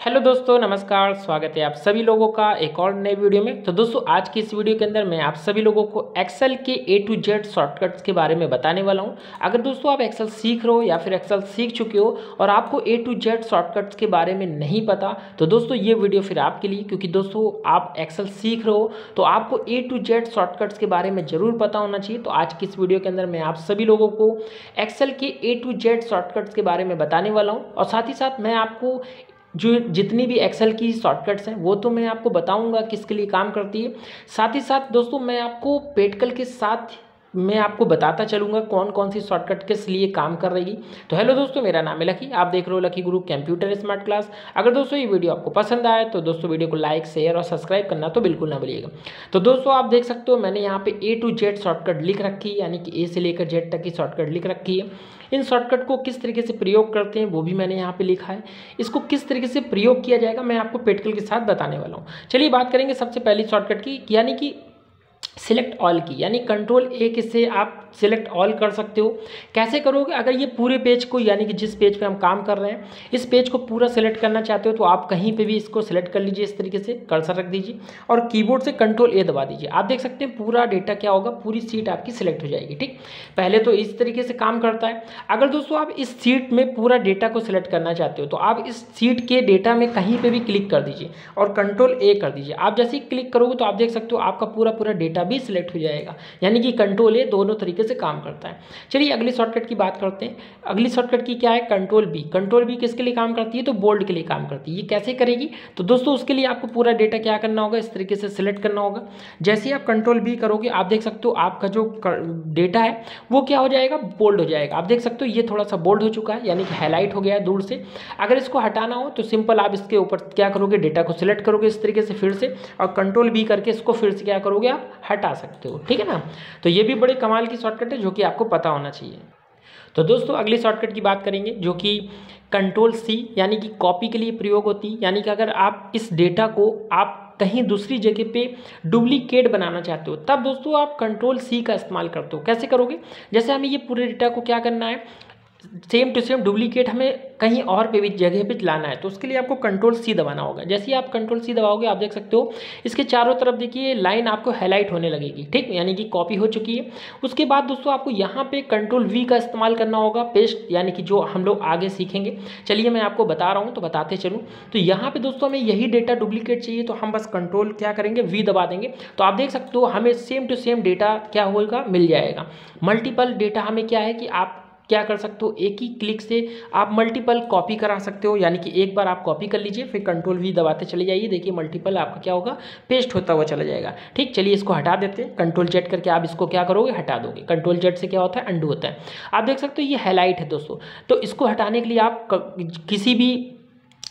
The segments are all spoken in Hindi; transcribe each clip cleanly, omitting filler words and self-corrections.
हेलो दोस्तों, नमस्कार। स्वागत है आप सभी लोगों का एक और नए वीडियो में। तो दोस्तों, आज की इस वीडियो के अंदर मैं आप सभी लोगों को एक्सेल के A to Z शॉर्टकट्स के बारे में बताने वाला हूं। अगर दोस्तों आप एक्सेल सीख रहे हो या फिर एक्सेल सीख चुके हो और आपको A to Z शॉर्टकट्स के बारे में नहीं पता, तो दोस्तों ये वीडियो फिर आपके लिए, क्योंकि दोस्तों आप एक्सेल सीख रहे हो तो आपको A to Z शॉर्टकट्स के बारे में ज़रूर पता होना चाहिए। तो आज की इस वीडियो के अंदर मैं आप सभी लोगों को एक्सेल के A to Z शॉर्टकट्स के बारे में बताने वाला हूँ और साथ ही साथ मैं आपको जो जितनी भी एक्सेल की शॉर्टकट्स हैं वो तो मैं आपको बताऊंगा किसके लिए काम करती है। साथ ही साथ दोस्तों मैं आपको पेटकल के साथ मैं आपको बताता चलूँगा कौन कौन सी शॉर्टकट किस लिए काम कर रही है। तो हेलो दोस्तों, मेरा नाम है लकी, आप देख रहे हो लकी गुरु कंप्यूटर स्मार्ट क्लास। अगर दोस्तों ये वीडियो आपको पसंद आए तो दोस्तों वीडियो को लाइक, शेयर और सब्सक्राइब करना तो बिल्कुल ना भूलिएगा। तो दोस्तों आप देख सकते हो मैंने यहाँ पे A to Z शॉर्टकट लिख रखी है, यानी कि A से लेकर Z तक की शॉर्टकट लिख रखी है। इन शॉर्टकट को किस तरीके से प्रयोग करते हैं वो भी मैंने यहाँ पे लिखा है। इसको किस तरीके से प्रयोग किया जाएगा मैं आपको पेटकल के साथ बताने वाला हूँ। चलिए बात करेंगे सबसे पहली शॉर्टकट की, यानी कि सिलेक्ट ऑल की, यानी कंट्रोल A से आप सिलेक्ट ऑल कर सकते हो। कैसे करोगे? अगर ये पूरे पेज को, यानी कि जिस पेज पे हम काम कर रहे हैं इस पेज को पूरा सिलेक्ट करना चाहते हो तो आप कहीं पे भी इसको सिलेक्ट कर लीजिए। इस तरीके से कर्सर रख दीजिए और कीबोर्ड से कंट्रोल A दबा दीजिए। आप देख सकते हैं पूरा डेटा क्या होगा, पूरी सीट आपकी सिलेक्ट हो जाएगी। ठीक, पहले तो इस तरीके से काम करता है। अगर दोस्तों आप इस सीट में पूरा डेटा को सिलेक्ट करना चाहते हो तो आप इस सीट के डेटा में कहीं पर भी क्लिक कर दीजिए और कंट्रोल A कर दीजिए। आप जैसे ही क्लिक करोगे तो आप देख सकते हो आपका पूरा डेटा भी सिलेक्ट हो जाएगा, यानी कि कंट्रोल A दोनों तरीके से काम करता है। चलिए अगली शॉर्टकट की बात करते हैं। अगली शॉर्टकट की क्या है? Control B। कंट्रोल B किसके लिए काम करती है? तो बोल्ड के लिए काम करती है। ये कैसे करेगी? तो दोस्तों उसके लिए आपको पूरा डेटा क्या करना होगा, इस तरीके से सिलेक्ट करना होगा। जैसे ही आप कंट्रोल B करोगे आप देख सकते हो आपका जो डेटा है वो क्या हो जाएगा, बोल्ड हो जाएगा। आप देख सकते हो ये थोड़ा सा बोल्ड हो चुका है, यानी कि हाईलाइट हो गया है दूर से। अगर इसको हटाना हो तो सिंपल आप इसके ऊपर क्या करोगे, डेटा को सिलेक्ट करोगे इस तरीके से फिर से, और कंट्रोल B करके इसको फिर से क्या करोगे, आप हटा सकते हो। ठीक है ना? तो ये भी बड़े कमाल की शॉर्टकट है जो कि आपको पता होना चाहिए। तो दोस्तों अगली शॉर्टकट की बात करेंगे जो कि कंट्रोल C, यानी कि कॉपी के लिए प्रयोग होती है। यानी कि अगर आप इस डेटा को आप कहीं दूसरी जगह पे डुप्लीकेट बनाना चाहते हो तब दोस्तों आप कंट्रोल C का इस्तेमाल करते हो। कैसे करोगे? जैसे हमें ये पूरे डेटा को क्या करना है, सेम टू सेम डुप्लीकेट हमें कहीं और पे भी जगह पे लाना है, तो उसके लिए आपको कंट्रोल C दबाना होगा। जैसे ही आप कंट्रोल C दबाओगे आप देख सकते हो इसके चारों तरफ देखिए लाइन आपको हाईलाइट होने लगेगी। ठीक, यानी कि कॉपी हो चुकी है। उसके बाद दोस्तों आपको यहाँ पे कंट्रोल V का इस्तेमाल करना होगा, पेस्ट, यानी कि जो हम लोग आगे सीखेंगे। चलिए मैं आपको बता रहा हूँ तो बताते चलूँ। तो यहाँ पे दोस्तों हमें यही डेटा डुप्लीकेट चाहिए तो हम बस कंट्रोल क्या करेंगे, V दबा देंगे। तो आप देख सकते हो हमें सेम टू सेम डेटा क्या होगा, मिल जाएगा। मल्टीपल डेटा हमें क्या है कि आप क्या कर सकते हो, एक ही क्लिक से आप मल्टीपल कॉपी करा सकते हो। यानी कि एक बार आप कॉपी कर लीजिए फिर कंट्रोल V दबाते चले जाइए, देखिए मल्टीपल आपका क्या होगा, पेस्ट होता हुआ चला जाएगा। ठीक, चलिए इसको हटा देते हैं। कंट्रोल Z करके आप इसको क्या करोगे, हटा दोगे। कंट्रोल Z से क्या होता है, अंडू होता है। आप देख सकते हो ये हाईलाइट है दोस्तों। तो इसको हटाने के लिए आप किसी भी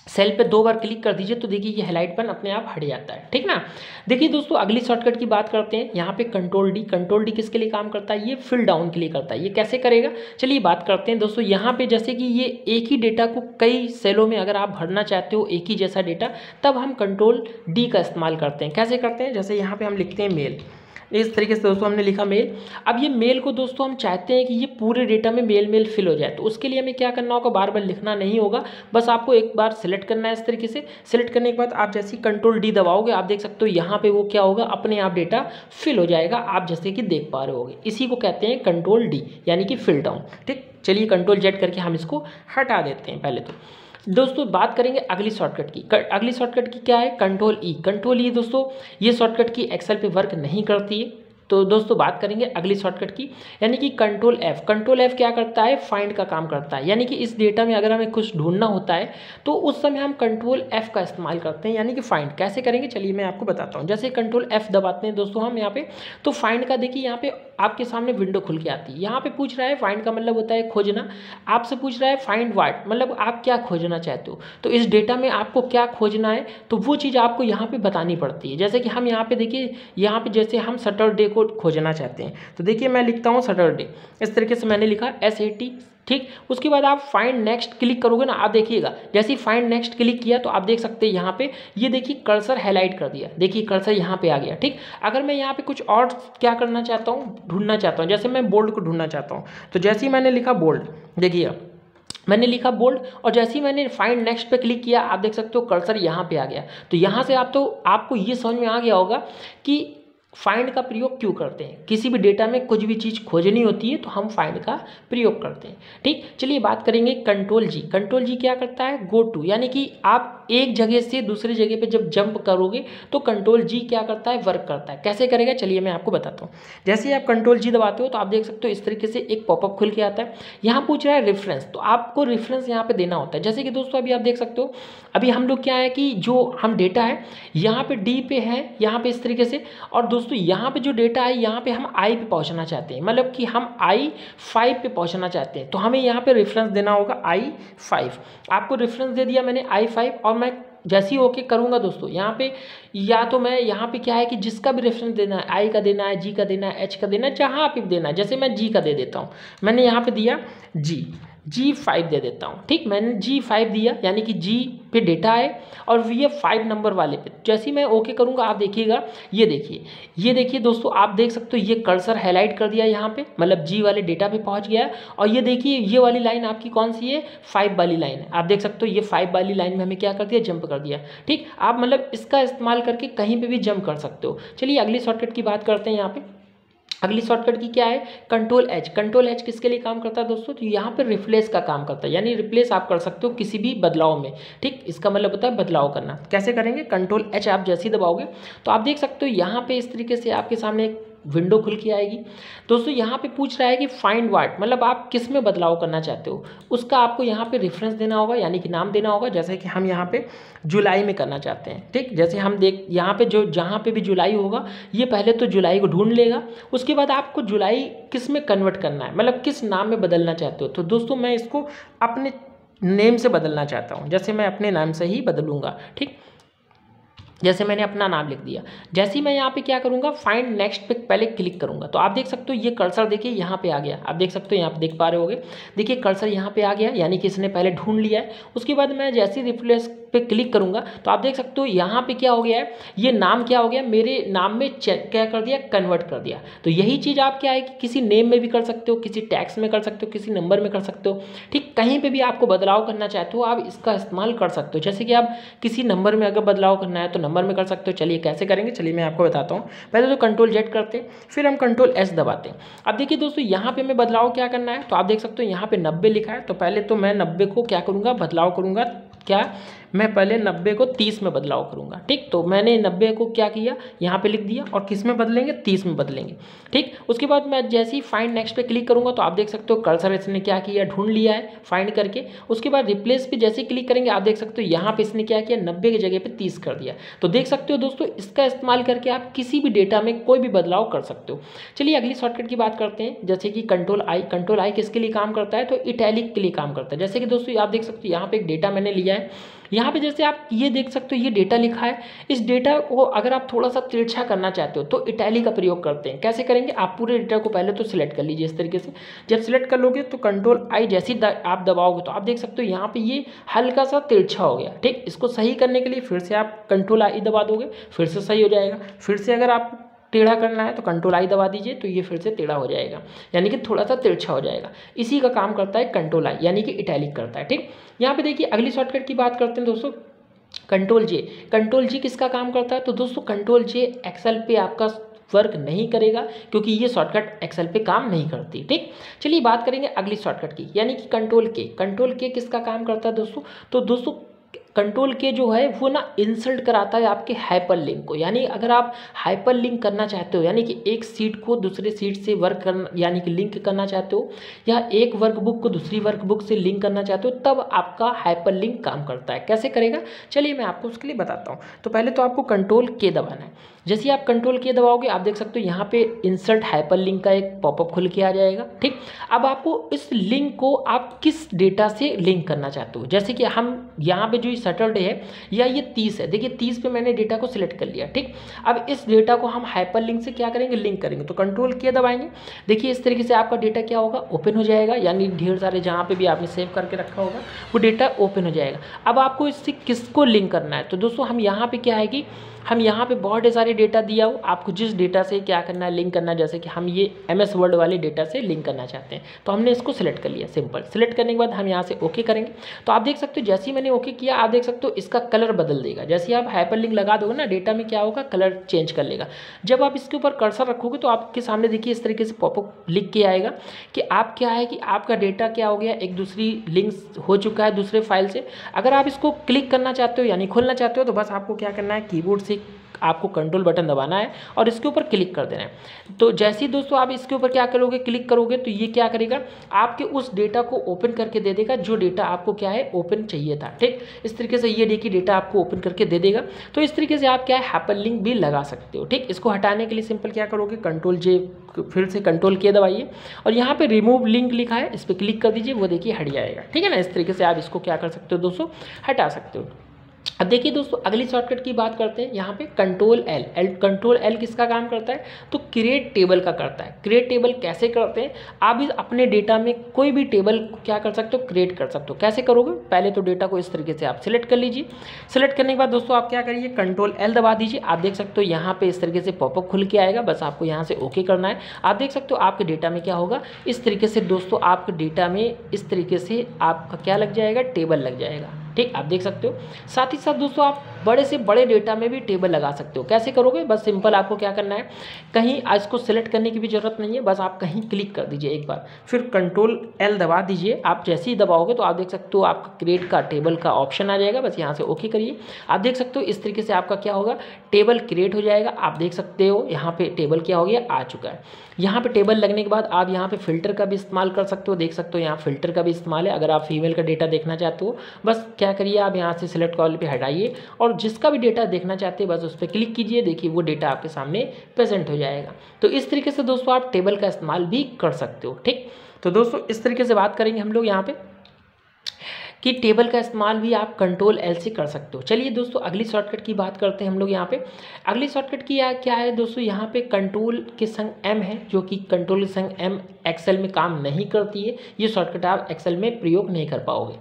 सेल पे 2 बार क्लिक कर दीजिए तो देखिए ये हाईलाइटपन अपने आप हट जाता है। ठीक ना? देखिए दोस्तों अगली शॉर्टकट की बात करते हैं। यहाँ पे कंट्रोल D। कंट्रोल D किसके लिए काम करता है? ये फिल डाउन के लिए करता है। ये कैसे करेगा, चलिए बात करते हैं दोस्तों। यहाँ पे जैसे कि ये एक ही डेटा को कई सेलों में अगर आप भरना चाहते हो, एक ही जैसा डेटा, तब हम कंट्रोल D का इस्तेमाल करते हैं। कैसे करते हैं? जैसे यहाँ पर हम लिखते हैं मेल, इस तरीके से दोस्तों हमने लिखा मेल। अब ये मेल को दोस्तों हम चाहते हैं कि ये पूरे डेटा में मेल फिल हो जाए, तो उसके लिए हमें क्या करना होगा, बार बार लिखना नहीं होगा, बस आपको एक बार सिलेक्ट करना है। इस तरीके से सिलेक्ट करने के बाद आप जैसे ही कंट्रोल D दबाओगे आप देख सकते हो यहाँ पे वो क्या होगा, अपने आप डेटा फिल हो जाएगा, आप जैसे कि देख पा रहे होगे। इसी को कहते हैं कंट्रोल D, यानी कि फिल डाउन। ठीक, चलिए कंट्रोल Z करके हम इसको हटा देते हैं। पहले तो दोस्तों बात करेंगे अगली शॉर्टकट की। अगली शॉर्टकट की क्या है, कंट्रोल E। कंट्रोल E दोस्तों ये शॉर्टकट की एक्सेल पे वर्क नहीं करती है। तो दोस्तों बात करेंगे अगली शॉर्टकट की, यानी कि कंट्रोल F। कंट्रोल F क्या करता है, फाइंड का काम करता है। यानी कि इस डेटा में अगर हमें कुछ ढूंढना होता है तो उस समय हम कंट्रोल F का इस्तेमाल करते हैं, यानी कि फाइंड। कैसे करेंगे चलिए मैं आपको बताता हूँ। जैसे कंट्रोल F दबाते हैं दोस्तों हम यहाँ पे, तो फाइंड का देखिए यहाँ पे आपके सामने विंडो खुल के आती है। यहाँ पे पूछ रहा है, फाइंड का मतलब होता है खोजना। आपसे पूछ रहा है फाइंड व्हाट, मतलब आप क्या खोजना चाहते हो, तो इस डेटा में आपको क्या खोजना है तो वो चीज़ आपको यहाँ पे बतानी पड़ती है। जैसे कि हम यहाँ पे देखिए, यहाँ पे जैसे हम सैटरडे को खोजना चाहते हैं तो देखिए मैं लिखता हूँ सैटरडे, इस तरीके से मैंने लिखा SAT। ठीक, उसके बाद आप फाइंड नेक्स्ट क्लिक करोगे ना, आप देखिएगा जैसे ही फाइंड नेक्स्ट क्लिक किया तो आप देख सकते हैं यहाँ पे ये देखिए कर्सर हाईलाइट कर दिया, देखिए कर्सर यहाँ पे आ गया। ठीक, अगर मैं यहाँ पे कुछ और क्या करना चाहता हूँ, ढूंढना चाहता हूँ, जैसे मैं बोल्ड को ढूंढना चाहता हूँ, तो जैसे ही मैंने लिखा बोल्ड, देखिए मैंने लिखा बोल्ड, और जैसे ही मैंने फाइंड नेक्स्ट पे क्लिक किया आप देख सकते हो कर्सर यहाँ पे आ गया। तो यहाँ से आपको ये समझ में आ गया होगा कि फाइंड का प्रयोग क्यों करते हैं। किसी भी डेटा में कुछ भी चीज़ खोजनी होती है तो हम फाइंड का प्रयोग करते हैं। ठीक, चलिए बात करेंगे कंट्रोल जी। कंट्रोल जी क्या करता है, गो टू, यानी कि आप एक जगह से दूसरी जगह पे जब जंप करोगे तो कंट्रोल जी क्या करता है, वर्क करता है। कैसे करेगा चलिए मैं आपको बताता हूँ। जैसे ही आप कंट्रोल जी दबाते हो तो आप देख सकते हो इस तरीके से एक पॉपअप खुल के आता है। यहाँ पूछ रहा है रेफरेंस, तो आपको रेफरेंस यहाँ पे देना होता है। जैसे कि दोस्तों अभी आप देख सकते हो, अभी हम लोग क्या है कि जो हम डेटा है यहाँ पे डी पे है, यहाँ पे इस तरीके से, और दोस्तों यहाँ पे जो डेटा है यहाँ पे हम आई पे पहुँचना चाहते हैं, मतलब कि हम I5 पे पहुँचना चाहते हैं। तो हमें यहाँ पे रेफरेंस देना होगा I5। आपको रेफरेंस दे दिया मैंने I5, और मैं जैसे ही ओके करूँगा दोस्तों यहाँ पे, या तो मैं यहाँ पे क्या है कि जिसका भी रेफरेंस देना है, आई का देना है, जी का देना है, एच का देना है, जहाँ पे देना है। जैसे मैं जी का दे देता हूँ, मैंने यहाँ पे दिया G5 दे देता हूँ। ठीक, मैंने G5 दिया, यानी कि G पे डेटा है और ये 5 नंबर वाले पे। जैसे ही मैं ओके करूँगा आप देखिएगा, ये देखिए दोस्तों, आप देख सकते हो ये कर्सर हाईलाइट कर दिया यहाँ पे, मतलब G वाले डेटा पे पहुँच गया है। और ये देखिए ये वाली लाइन आपकी कौन सी है, 5 वाली लाइन है। आप देख सकते हो ये 5 वाली लाइन में हमें क्या कर दिया, जंप कर दिया। ठीक, आप मतलब इसका इस्तेमाल करके कहीं पर भी जंप कर सकते हो। चलिए अगली शॉर्टकट की बात करते हैं। यहाँ पे अगली शॉर्टकट की क्या है, कंट्रोल एच। कंट्रोल एच किसके लिए काम करता है दोस्तों, तो यहाँ पे रिप्लेस का काम करता है, यानी रिप्लेस आप कर सकते हो किसी भी बदलाव में। ठीक, इसका मतलब होता है बदलाव करना। कैसे करेंगे, कंट्रोल एच आप जैसे ही दबाओगे तो आप देख सकते हो यहाँ पे इस तरीके से आपके सामने एक विंडो खुल के आएगी। दोस्तों यहाँ पे पूछ रहा है कि फाइंड व्हाट, मतलब आप किस में बदलाव करना चाहते हो, उसका आपको यहाँ पे रेफरेंस देना होगा, यानी कि नाम देना होगा। जैसे कि हम यहाँ पे जुलाई में करना चाहते हैं। ठीक, जैसे हम देख यहाँ पे जो जहाँ पे भी जुलाई होगा ये पहले तो जुलाई को ढूंढ लेगा, उसके बाद आपको जुलाई किस में कन्वर्ट करना है, मतलब किस नाम में बदलना चाहते हो। तो दोस्तों मैं इसको अपने नेम से बदलना चाहता हूँ, जैसे मैं अपने नाम से ही बदलूँगा। ठीक, जैसे मैंने अपना नाम लिख दिया। जैसे ही मैं यहाँ पे क्या करूँगा, फाइंड नेक्स्ट पे पहले क्लिक करूँगा तो आप देख सकते हो ये कर्सर देखिए यहाँ पे आ गया। आप देख सकते हो यहाँ पे देख पा रहे होगे, देखिए कर्सर यहाँ पे आ गया, यानी कि इसने पहले ढूंढ लिया है। उसके बाद मैं जैसे ही रिप्लेस पे क्लिक करूँगा तो आप देख सकते हो यहाँ पे क्या हो गया है, ये नाम क्या हो गया, मेरे नाम में क्या कर दिया, कन्वर्ट कर दिया। तो यही चीज़ आप क्या है कि किसी नेम में भी कर सकते हो, किसी टैक्स में कर सकते हो, किसी नंबर में कर सकते हो। ठीक, कहीं पे भी आपको बदलाव करना चाहते हो आप इसका इस्तेमाल कर सकते हो। जैसे कि आप किसी नंबर में अगर बदलाव करना है तो नंबर में कर सकते हो। चलिए कैसे करेंगे, चलिए मैं आपको बताता हूँ। पहले तो कंट्रोल जेड करते हैं, फिर हम कंट्रोल एस दबाते हैं। अब देखिए दोस्तों यहाँ पे मैं बदलाव क्या करना है, तो आप देख सकते हो यहाँ पे 90 लिखा है। तो पहले तो मैं 90 को क्या करूँगा, बदलाव करूँगा। क्या, मैं पहले 90 को 30 में बदलाव करूँगा। ठीक, तो मैंने 90 को क्या किया, यहाँ पे लिख दिया, और किस में बदलेंगे, 30 में बदलेंगे। ठीक, उसके बाद मैं जैसे ही फाइंड नेक्स्ट पे क्लिक करूँगा तो आप देख सकते हो कर्सर इसने क्या किया, ढूंढ लिया है फाइंड करके। उसके बाद रिप्लेस पे जैसे क्लिक करेंगे आप देख सकते हो यहाँ पे इसने क्या किया, 90 की जगह पे 30 कर दिया। तो देख सकते हो दोस्तों इसका इस्तेमाल करके आप किसी भी डेटा में कोई भी बदलाव कर सकते हो। चलिए अगली शॉर्टकट की बात करते हैं, जैसे कि कंट्रोल आई। कंट्रोल आई किसके लिए काम करता है, तो इटैलिक के लिए काम करता है। जैसे कि दोस्तों आप देख सकते हो यहाँ पे एक डेटा मैंने लिया है, यहाँ पे जैसे आप ये देख सकते हो ये डेटा लिखा है। इस डेटा को अगर आप थोड़ा सा तिरछा करना चाहते हो तो इटैलिक का प्रयोग करते हैं। कैसे करेंगे, आप पूरे डेटा को पहले तो सिलेक्ट कर लीजिए इस तरीके से। जब सिलेक्ट कर लोगे तो कंट्रोल आई जैसे आप दबाओगे तो आप देख सकते हो यहाँ पे ये हल्का सा तिरछा हो गया। ठीक, इसको सही करने के लिए फिर से आप कंट्रोल आई दबा दोगे, फिर से सही हो जाएगा। फिर से अगर आप टेढ़ा करना है तो कंट्रोल आई दबा दीजिए, तो ये फिर से टेढ़ा हो जाएगा, यानी कि थोड़ा सा तिरछा हो जाएगा। इसी का काम करता है कंट्रोल आई, यानी कि इटैलिक करता है। ठीक, यहाँ पे देखिए अगली शॉर्टकट की बात करते हैं दोस्तों, कंट्रोल जे। कंट्रोल जी किसका काम करता है, तो दोस्तों कंट्रोल जे एक्सेल पे आपका वर्क नहीं करेगा, क्योंकि ये शॉर्टकट एक्सेल पे काम नहीं करती। ठीक, चलिए बात करेंगे अगली शॉर्टकट की, यानी कि कंट्रोल के। कंट्रोल के किसका काम करता है दोस्तों, तो दोस्तों कंट्रोल के जो है वो ना इंसर्ट कराता है आपके हाइपर लिंक को। यानी अगर आप हाइपर लिंक करना चाहते हो, यानी कि एक सीट को दूसरे सीट से वर्क करना, यानी कि लिंक करना चाहते हो, या एक वर्कबुक को दूसरी वर्कबुक से लिंक करना चाहते हो, तब आपका हाइपर लिंक काम करता है। कैसे करेगा, चलिए मैं आपको उसके लिए बताता हूँ। तो पहले तो आपको कंट्रोल के दबाना है। जैसे आप कंट्रोल के दबाओगे आप देख सकते हो यहाँ पे इंसर्ट हाइपर लिंक का एक पॉपअप खुल के आ जाएगा। ठीक, अब आपको इस लिंक को आप किस डेटा से लिंक करना चाहते हो, जैसे कि हम यहाँ पे जो सैटरडे है या ये 30 है। देखिए 30 पे मैंने डेटा को सिलेक्ट कर लिया, ठीक। अब इस डेटा को हम हाइपरलिंक से क्या करेंगे, लिंक करेंगे। तो कंट्रोल के दबाएंगे, देखिए इस तरीके से आपका डेटा क्या होगा, ओपन हो जाएगा, यानी ढेर सारे जहाँ पे भी आपने सेव करके रखा होगा वो डेटा ओपन हो जाएगा। अब आपको इससे किसको लिंक करना है, तो दोस्तों हम यहाँ पे क्या है कि हम यहाँ पे बहुत सारे डेटा दिया हो, आपको जिस डेटा से क्या करना है, लिंक करना है। जैसे कि हम ये MS वर्ड वाले डेटा से लिंक करना चाहते हैं, तो हमने इसको सिलेक्ट कर लिया। सिंपल सिलेक्ट करने के बाद हम यहाँ से ओके करेंगे। तो आप देख सकते हो जैसे ही मैंने ओके किया, आप देख सकते हो इसका कलर बदल देगा। जैसे ही आप हाइपरलिंक लगा दोगे ना, डेटा में क्या होगा, कलर चेंज कर लेगा। जब आप इसके ऊपर कर्सर रखोगे तो आपके सामने देखिए इस तरीके से पॉपअप लिख के आएगा कि आप क्या है कि आपका डेटा क्या हो गया, एक दूसरी लिंक्स हो चुका है दूसरे फाइल से। अगर आप इसको क्लिक करना चाहते हो यानी खोलना चाहते हो, तो बस आपको क्या करना है, कीबोर्ड से आपको कंट्रोल बटन दबाना है और इसके ऊपर क्लिक कर देना है। तो जैसे ही दोस्तों आप इसके ऊपर क्या करोगे, क्लिक करोगे, तो ये क्या करेगा, आपके उस डेटा को ओपन करके दे देगा जो डेटा आपको क्या है, ओपन चाहिए था, ठीक। इस तरीके से ये देखिए डेटा आपको ओपन करके दे देगा। तो इस तरीके से आप क्या है, हाइपरलिंक भी लगा सकते हो, ठीक। इसको हटाने के लिए सिंपल क्या करोगे, कंट्रोल जे, फिर से कंट्रोल के दबाइए और यहाँ पे रिमूव लिंक लिखा है, इस पर क्लिक कर दीजिए, वो देखिए हट जाएगा, ठीक है ना। इस तरीके से आप इसको क्या कर सकते हो दोस्तों, हटा सकते हो। अब देखिए दोस्तों अगली शॉर्टकट की बात करते हैं। यहाँ पे कंट्रोल एल किसका काम करता है, तो क्रिएट टेबल का करता है। क्रिएट टेबल कैसे करते हैं, आप इस अपने डेटा में कोई भी टेबल क्या कर सकते हो, क्रिएट कर सकते हो। कैसे करोगे, पहले तो डेटा को इस तरीके से आप सिलेक्ट कर लीजिए। सिलेक्ट करने के बाद दोस्तों आप क्या करिए, कंट्रोल एल दबा दीजिए। आप देख सकते हो यहाँ पे इस तरीके से पॉपअप खुल के आएगा, बस आपको यहाँ से ओके करना है। आप देख सकते हो आपके डेटा में क्या होगा, इस तरीके से दोस्तों आपके डेटा में इस तरीके से आपका क्या लग जाएगा, टेबल लग जाएगा, ठीक। आप देख सकते हो। साथ ही साथ दोस्तों आप बड़े से बड़े डेटा में भी टेबल लगा सकते हो। कैसे करोगे, बस सिंपल आपको क्या करना है, कहीं इसको सिलेक्ट करने की भी जरूरत नहीं है, बस आप कहीं क्लिक कर दीजिए एक बार, फिर कंट्रोल एल दबा दीजिए। आप जैसे ही दबाओगे तो आप देख सकते हो आपका क्रिएट का टेबल का ऑप्शन आ जाएगा, बस यहाँ से ओके करिए। आप देख सकते हो इस तरीके से आपका क्या होगा, टेबल क्रिएट हो जाएगा। आप देख सकते हो यहाँ पे टेबल क्या हो गया, आ चुका है। यहाँ पे टेबल लगने के बाद आप यहाँ पे फिल्टर का भी इस्तेमाल कर सकते हो। देख सकते हो यहाँ फिल्टर का भी इस्तेमाल है। अगर आप फीमेल का डेटा देखना चाहते हो, बस क्या करिए, आप यहाँ से सिलेक्ट कॉल पे हटाइए और जिसका भी डेटा देखना चाहते हैं बस उस पर क्लिक कीजिए। देखिए वो डेटा आपके सामने प्रेजेंट हो जाएगा। तो इस तरीके से दोस्तों आप टेबल का इस्तेमाल भी कर सकते हो, ठीक। तो दोस्तों इस तरीके से बात करेंगे हम लोग यहाँ पे कि टेबल का इस्तेमाल भी आप कंट्रोल एल से कर सकते हो। चलिए दोस्तों अगली शॉर्टकट की बात करते हैं हम लोग यहाँ पे। अगली शॉर्टकट की क्या है दोस्तों, यहाँ पे कंट्रोल के संग एम है, जो कि कंट्रोल के संग एम एक्सेल में काम नहीं करती है। ये शॉर्टकट आप एक्सेल में प्रयोग नहीं कर पाओगे।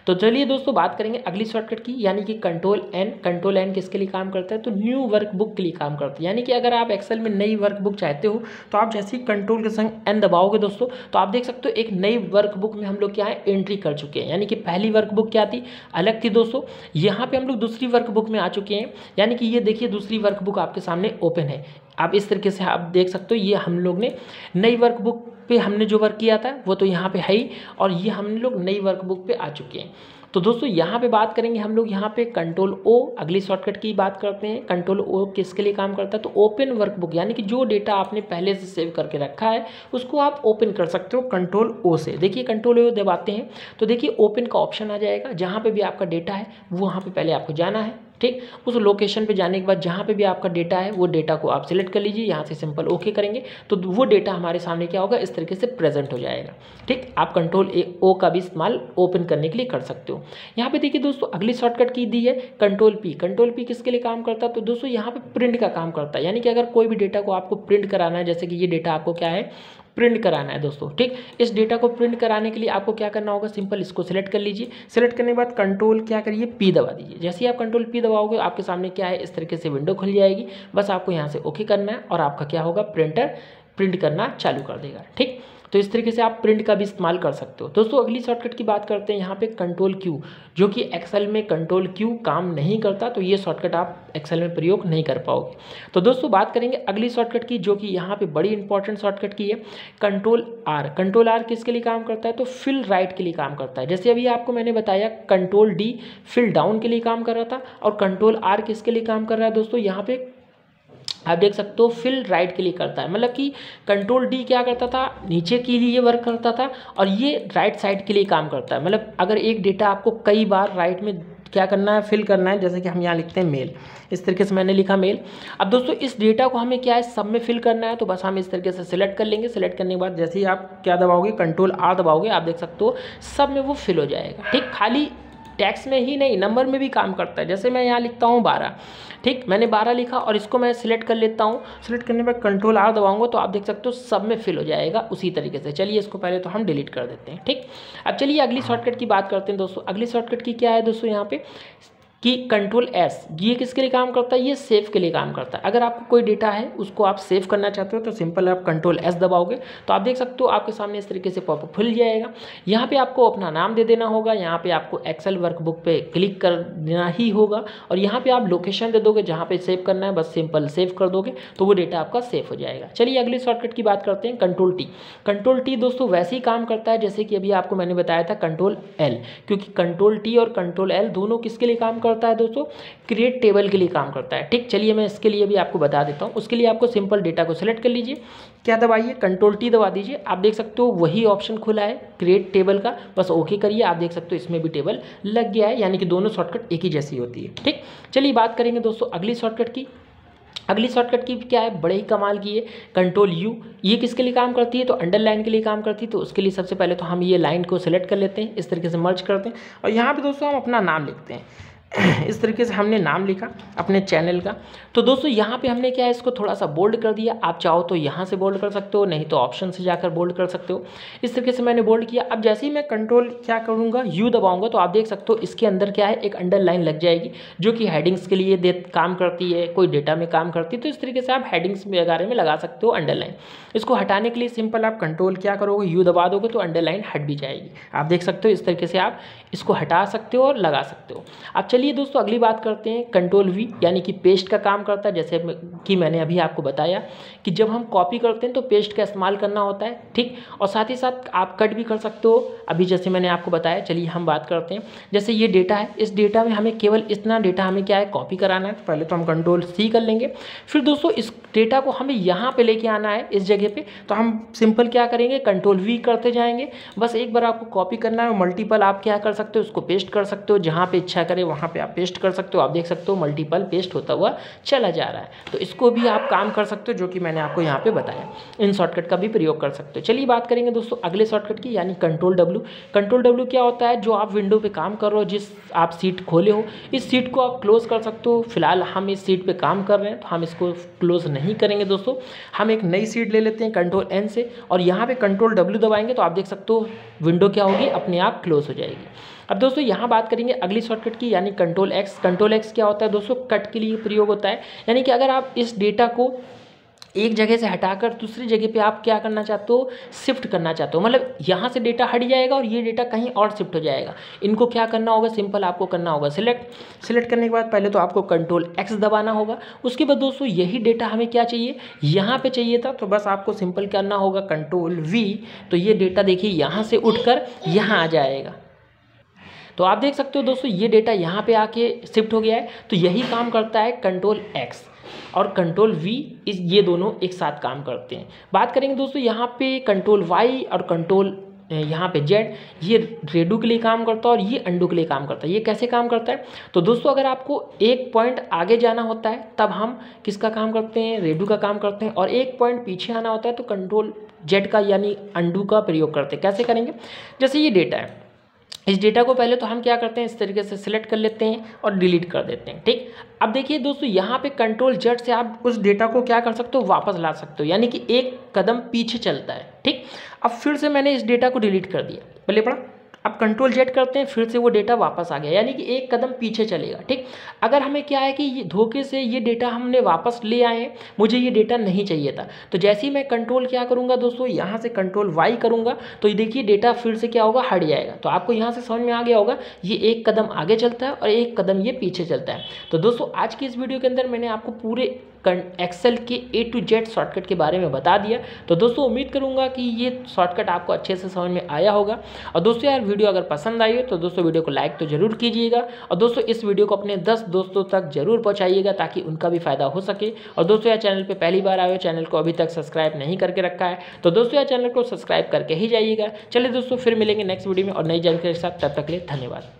तो चलिए दोस्तों बात करेंगे अगली शॉर्टकट की, यानी कि कंट्रोल एन। कंट्रोल एन किसके लिए काम करता है, तो न्यू वर्कबुक के लिए काम करता है। यानी कि अगर आप एक्सेल में नई वर्कबुक चाहते हो तो आप जैसे ही कंट्रोल के संग एन दबाओगे दोस्तों, तो आप देख सकते हो एक नई वर्कबुक में हम लोग क्या है, एंट्री कर चुके हैं। यानी कि पहली वर्कबुक क्या थी, अलग थी दोस्तों, यहाँ पे हम लोग दूसरी वर्कबुक में आ चुके हैं। यानी कि ये देखिए दूसरी वर्कबुक आपके सामने ओपन है। आप इस तरीके से आप देख सकते हो, ये हम लोग ने नई वर्कबुक पे हमने जो वर्क किया था वो तो यहाँ पे है ही, और ये हम लोग नई वर्कबुक पे आ चुके हैं। तो दोस्तों यहाँ पे बात करेंगे हम लोग यहाँ पे कंट्रोल ओ। अगली शॉर्टकट की बात करते हैं। कंट्रोल ओ किसके लिए काम करता है, तो ओपन वर्कबुक, यानी कि जो डेटा आपने पहले से सेव करके रखा है उसको आप ओपन कर सकते हो कंट्रोल ओ से। देखिए कंट्रोल ओ दबाते हैं तो देखिए ओपन का ऑप्शन आ जाएगा। जहाँ पे भी आपका डेटा है वहाँ पे पहले आपको जाना है, ठीक। उस लोकेशन पे जाने के बाद जहाँ पे भी आपका डेटा है वो डेटा को आप सिलेक्ट कर लीजिए। यहाँ से सिंपल ओके करेंगे तो वो डेटा हमारे सामने क्या होगा, इस तरीके से प्रेजेंट हो जाएगा, ठीक। आप कंट्रोल ओ का भी इस्तेमाल ओपन करने के लिए कर सकते हो। यहाँ पे देखिए दोस्तों अगली शॉर्टकट की दी है कंट्रोल पी। कंट्रोल पी किसके लिए काम करता है, तो दोस्तों यहाँ पे प्रिंट का काम करता है। यानी कि अगर कोई भी डेटा को आपको प्रिंट कराना है, जैसे कि ये डेटा आपको क्या है, प्रिंट कराना है दोस्तों, ठीक। इस डेटा को प्रिंट कराने के लिए आपको क्या करना होगा, सिंपल इसको सिलेक्ट कर लीजिए। सिलेक्ट करने के बाद कंट्रोल क्या करिए, पी दबा दीजिए। जैसे ही आप कंट्रोल पी दबाओगे आपके सामने क्या है, इस तरीके से विंडो खुल जाएगी। बस आपको यहाँ से ओके करना है और आपका क्या होगा, प्रिंटर प्रिंट करना चालू कर देगा, ठीक। तो इस तरीके से आप प्रिंट का भी इस्तेमाल कर सकते हो। दोस्तों अगली शॉर्टकट की बात करते हैं यहाँ पे कंट्रोल क्यू, जो कि एक्सेल में कंट्रोल क्यू काम नहीं करता, तो ये शॉर्टकट आप एक्सेल में प्रयोग नहीं कर पाओगे। तो दोस्तों बात करेंगे अगली शॉर्टकट की, जो कि यहाँ पे बड़ी इंपॉर्टेंट शॉर्टकट की है कंट्रोल आर। कंट्रोल आर किसके लिए काम करता है, तो फिल राइट के लिए काम करता है। जैसे अभी आपको मैंने बताया कंट्रोल डी फिल डाउन के लिए काम कर रहा था, और कंट्रोल आर किसके लिए काम कर रहा है दोस्तों, यहाँ पे आप देख सकते हो फिल राइट के लिए करता है। मतलब कि कंट्रोल डी क्या करता था, नीचे के लिए वर्क करता था, और ये राइट साइड के लिए काम करता है। मतलब अगर एक डेटा आपको कई बार राइट में क्या करना है, फिल करना है, जैसे कि हम यहाँ लिखते हैं मेल, इस तरीके से मैंने लिखा मेल। अब दोस्तों इस डेटा को हमें क्या है, सब में फिल करना है, तो बस हम इस तरीके से सिलेक्ट कर लेंगे। सिलेक्ट करने के बाद जैसे ही आप क्या दबाओगे, कंट्रोल आर दबाओगे, आप देख सकते हो सब में वो फिल हो जाएगा, ठीक। खाली टेक्स्ट में ही नहीं नंबर में भी काम करता है। जैसे मैं यहाँ लिखता हूँ 12, ठीक, मैंने 12 लिखा और इसको मैं सिलेक्ट कर लेता हूँ। सिलेक्ट करने पर कंट्रोल R दबाऊंगा तो आप देख सकते हो सब में फिल हो जाएगा उसी तरीके से। चलिए इसको पहले तो हम डिलीट कर देते हैं, ठीक। अब चलिए अगली शॉर्टकट की बात करते हैं दोस्तों। अगली शॉर्टकट की क्या है दोस्तों यहाँ पे कि कंट्रोल S, ये किसके लिए काम करता है, ये सेव के लिए काम करता है। अगर आपको कोई डेटा है उसको आप सेव करना चाहते हो तो सिंपल आप कंट्रोल S दबाओगे तो आप देख सकते हो आपके सामने इस तरीके से पॉपअप खुल जाएगा। यहाँ पे आपको अपना नाम दे देना होगा, यहाँ पे आपको एक्सेल वर्कबुक पे क्लिक कर देना ही होगा और यहाँ पे आप लोकेशन दे दोगे जहाँ पे सेव करना है, बस सिंपल सेव कर दोगे तो वो डेटा आपका सेव हो जाएगा। चलिए अगली शॉर्टकट की बात करते हैं, कंट्रोल T। कंट्रोल T दोस्तों वैसे ही काम करता है जैसे कि अभी आपको मैंने बताया था कंट्रोल L, क्योंकि कंट्रोल T और कंट्रोल L दोनों किसके लिए काम करता है दोस्तों, क्रिएट टेबल के लिए काम करता है, ठीक। चलिए मैं इसके लिए भी आपको बता देता हूँ। उसके लिए आपको सिंपल डेटा को सिलेक्ट कर लीजिए, क्या दबाइए, कंट्रोल T दबा दीजिए। आप देख सकते हो वही ऑप्शन खुला है क्रिएट टेबल का, बस ओके करिए। आप देख सकते हो इसमें भी टेबल लग गया है, यानी कि दोनों शॉर्टकट एक ही जैसी होती है, ठीक। चलिए बात करेंगे दोस्तों अगली शॉर्टकट की। अगली शॉर्टकट की क्या है, बड़े ही कमाल की है, कंट्रोल U। ये किसके लिए काम करती है, तो अंडरलाइन के लिए काम करती है। तो उसके लिए सबसे पहले तो हम ये लाइन को सिलेक्ट कर लेते हैं, इस तरीके से मर्ज करते हैं और यहाँ पे दोस्तों हम अपना नाम लिखते हैं। इस तरीके से हमने नाम लिखा अपने चैनल का। तो दोस्तों यहाँ पे हमने क्या है, इसको थोड़ा सा बोल्ड कर दिया। आप चाहो तो यहाँ से बोल्ड कर सकते हो, नहीं तो ऑप्शन से जाकर बोल्ड कर सकते हो। इस तरीके से मैंने बोल्ड किया। अब जैसे ही मैं कंट्रोल क्या करूँगा, U दबाऊंगा तो आप देख सकते हो इसके अंदर क्या है, एक अंडरलाइन लग जाएगी जो कि हेडिंग्स के लिए काम करती है, कोई डेटा में काम करती है। तो इस तरीके से आप हेडिंग्स वगैरह में लगा सकते हो अंडरलाइन। इसको हटाने के लिए सिंपल आप कंट्रोल क्या करोगे, U दबा दोगे तो अंडरलाइन हट भी जाएगी। आप देख सकते हो इस तरीके से आप इसको हटा सकते हो और लगा सकते हो। अब चलिए दोस्तों अगली बात करते हैं, कंट्रोल V यानी कि पेस्ट का काम करता है। जैसे कि मैंने अभी आपको बताया कि जब हम कॉपी करते हैं तो पेस्ट का इस्तेमाल करना होता है, ठीक। और साथ ही साथ आप कट भी कर सकते हो, अभी जैसे मैंने आपको बताया। चलिए हम बात करते हैं, जैसे ये डेटा है, इस डेटा में हमें केवल इतना डेटा हमें क्या है, कॉपी कराना है। पहले तो हम कंट्रोल C कर लेंगे, फिर दोस्तों इस डेटा को हमें यहाँ पे लेके आना है इस जगह पे। तो हम सिंपल क्या करेंगे, कंट्रोल V करते जाएंगे। बस एक बार आपको कॉपी करना है, मल्टीपल आप क्या कर सकते हो, उसको पेस्ट कर सकते हो, जहाँ पे इच्छा करे वहाँ पे आप पेस्ट कर सकते हो। आप देख सकते हो मल्टीपल पेस्ट होता हुआ चला जा रहा है। तो इसको भी आप काम कर सकते हो, जो कि मैंने आपको यहाँ पे बताया। इन शॉर्टकट का भी प्रयोग कर सकते हो। चलिए बात करेंगे दोस्तों अगले शॉर्टकट की, यानी कंट्रोल W। कंट्रोल W क्या होता है, जो आप विंडो पे काम कर रहे हो, जिस आप सीट खोले हो, इस सीट को आप क्लोज कर सकते हो। फिलहाल हम इस सीट पे काम कर रहे हैं तो हम इसको क्लोज नहीं करेंगे दोस्तों। हम एक नई सीट ले लेते हैं कंट्रोल N से और यहाँ पे कंट्रोल W दबाएंगे तो आप देख सकते हो विंडो क्या होगी, अपने आप क्लोज हो जाएगी। अब दोस्तों यहाँ बात करेंगे अगली शॉर्टकट की, यानी कंट्रोल X। कंट्रोल X क्या होता है दोस्तों, कट के लिए प्रयोग होता है। यानी कि अगर आप इस डेटा को एक जगह से हटाकर दूसरी जगह पे आप क्या करना चाहते हो, शिफ्ट करना चाहते हो, मतलब यहाँ से डेटा हट जाएगा और ये डेटा कहीं और शिफ्ट हो जाएगा। इनको क्या करना होगा, सिंपल आपको करना होगा सिलेक्ट करने के बाद पहले तो आपको कंट्रोल X दबाना होगा। उसके बाद दोस्तों यही डेटा हमें क्या चाहिए, यहाँ पे चाहिए था, तो बस आपको सिंपल करना होगा कंट्रोल V। तो ये डेटा देखिए यहाँ से उठकर यहाँ आ जाएगा। तो आप देख सकते हो दोस्तों ये डेटा यहाँ पे आके शिफ्ट हो गया है। तो यही काम करता है कंट्रोल X और कंट्रोल V, ये दोनों एक साथ काम करते हैं। बात करेंगे दोस्तों यहाँ पे कंट्रोल Y और कंट्रोल यहाँ पे Z, ये रेडू के लिए काम करता है और ये अंडू के लिए काम करता है। ये कैसे काम करता है, तो दोस्तों अगर आपको एक पॉइंट आगे जाना होता है तब हम किसका काम करते हैं, रेडू का काम करते हैं, और एक पॉइंट पीछे आना होता है तो कंट्रोल Z का यानी अंडू का प्रयोग करते हैं। कैसे करेंगे, जैसे ये डेटा है, इस डेटा को पहले तो हम क्या करते हैं, इस तरीके से सिलेक्ट कर लेते हैं और डिलीट कर देते हैं, ठीक। अब देखिए दोस्तों यहाँ पे कंट्रोल Z से आप उस डेटा को क्या कर सकते हो, वापस ला सकते हो, यानी कि एक कदम पीछे चलता है, ठीक। अब फिर से मैंने इस डेटा को डिलीट कर दिया, पहले पढ़ा। अब कंट्रोल Z करते हैं, फिर से वो डेटा वापस आ गया, यानी कि एक कदम पीछे चलेगा, ठीक। अगर हमें क्या है कि ये धोखे से ये डेटा हमने वापस ले आए हैं, मुझे ये डेटा नहीं चाहिए था, तो जैसे ही मैं कंट्रोल क्या करूँगा दोस्तों, यहाँ से कंट्रोल Y करूँगा तो ये देखिए डेटा फिर से क्या होगा, हट जाएगा। तो आपको यहाँ से समझ में आ गया होगा, ये एक कदम आगे चलता है और एक कदम ये पीछे चलता है। तो दोस्तों आज की इस वीडियो के अंदर मैंने आपको पूरे एक्सेल के A to Z शॉर्टकट के बारे में बता दिया। तो दोस्तों उम्मीद करूंगा कि ये शॉर्टकट आपको अच्छे से समझ में आया होगा। और दोस्तों यार वीडियो अगर पसंद आई हो तो दोस्तों वीडियो को लाइक तो जरूर कीजिएगा, और दोस्तों इस वीडियो को अपने 10 दोस्तों तक जरूर पहुंचाइएगा ताकि उनका भी फायदा हो सके। और दोस्तों यार चैनल पर पहली बार आए हो, चैनल को अभी तक सब्सक्राइब नहीं करके रखा है तो दोस्तों यार चैनल को सब्सक्राइब करके ही जाइएगा। चलिए दोस्तों फिर मिलेंगे नेक्स्ट वीडियो में और नई जानकारी के साथ, तब तक के लिए धन्यवाद।